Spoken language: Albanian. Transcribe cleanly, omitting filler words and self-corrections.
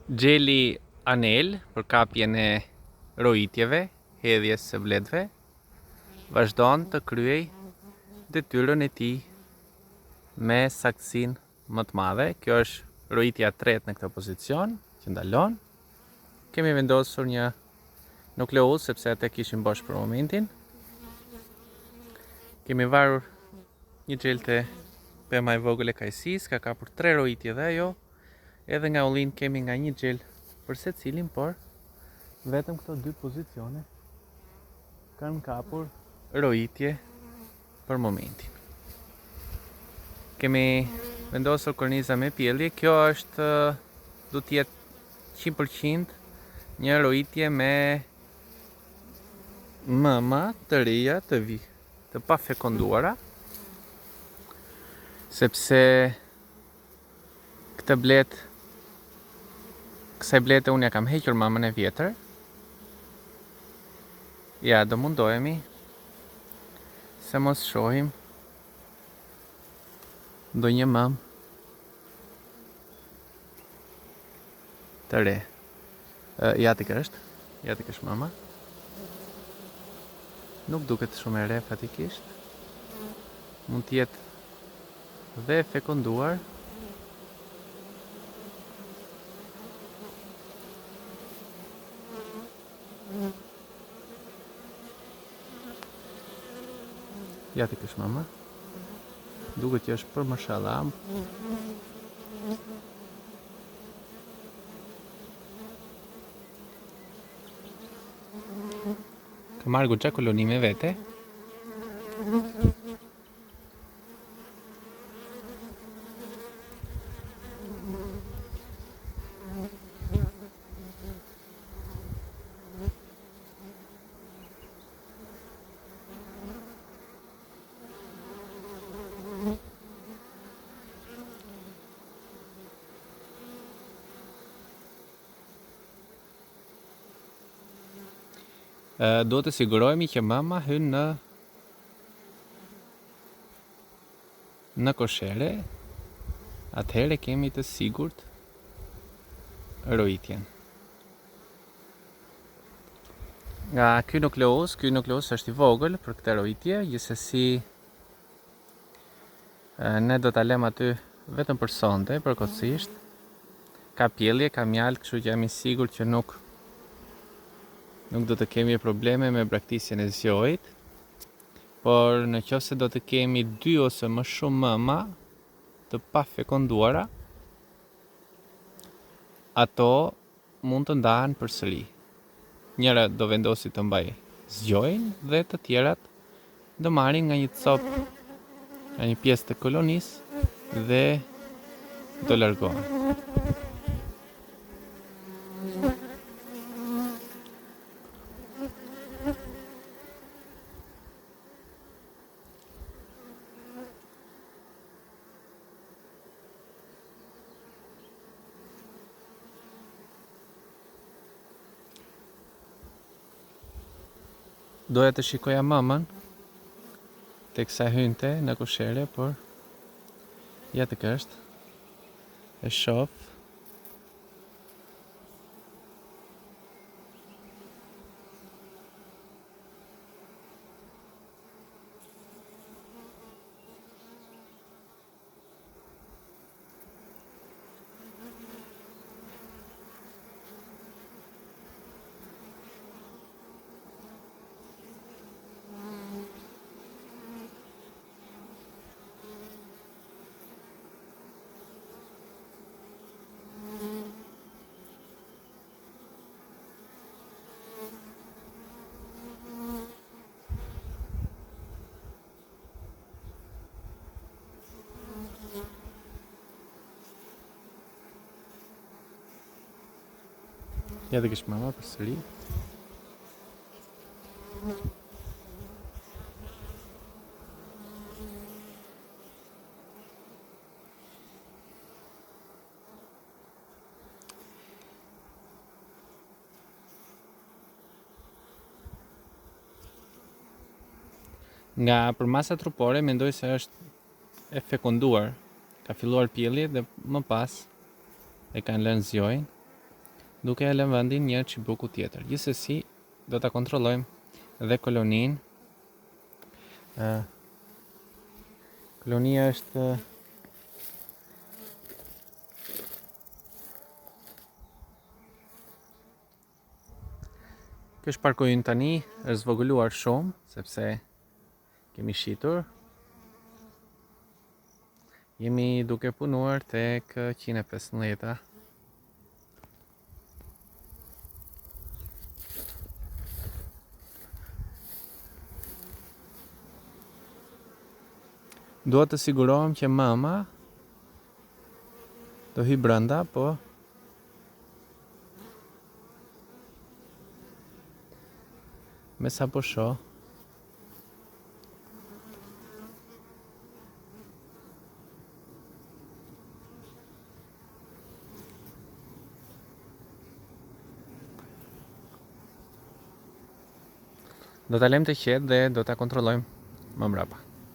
Gjeli anel për kapjen e rojitjeve, hedhjes së bletëve, vazhdon të kryej detyrën e tij me saktësinë më të madhe. Kjo është rojitja e tretë në këtë pozicion që ndalon. Kemi vendosur një nukleus sepse ate kishim bosh për momentin. Kemi varur një gjel të pema e vogël e kajsis, ka kapur 3 rojitje dhe ajo. Edhe nga ullin kemi nga një gjel për secilin, por vetëm këto 2 pozicione kanë kapur rojitje për momentin. Kemi vendosur korniza me pjellje. Kjo është du të jetë 100% një rojitje me mëma të reja të pa fekonduara, sepse kësaj blete unë ja kam hequr mamën e vjetër. Ja, do mundohemi se mos shohim ndonjë mamë të re. Ja tek është mama. Nuk duket shumë e re fatikisht. Mund të jetë dhe fekonduar. Ja tek është mama. Duket që është për mashallah. Ka marrë goxha koloni me vete. Do të sigurohemi që mama hyn në koshere, atëherë kemi të sigurt rojitjen. Nga ky nukleus është i vogël për këtë rojitje, gjithsesi ne do ta lëm aty vetëm për sonte, përkohësisht. Ka pjellje, ka mjalë, kështu që jam i sigurt që nuk do të kemi probleme me braktisjen e zgjojit, por në qoftë se do të kemi 2 ose më shumë mëma të pa fekonduara, ato mund të ndahen përsëri. Njëra do vendosi të mbaj zgjojin dhe të tjerat do marrin nga një copë, nga një pjesë të kolonisë dhe do largohen. Doja të shikoja mamën teksa hynte në koshere, por ja tek është. E shoh. Ja tek është mama përsëri. Nga përmasa trupore mendoj se është e fekonduar. Ka filluar pjellje dhe më pas e kanë lënë zgjojin. duke e lënë vendin një çibuku tjetër. Gjithsesi, do ta kontrollojmë dhe koloninë. Kolonia është Kjo shparku ynë tani është zvogëluar shumë, sepse kemi shitur. Jemi duke punuar tek 115. Dua të sigurohem që mama do hy brenda, po me sa po shoh do ta lëm të qetë dhe do ta kontrollojmë më mbrapa.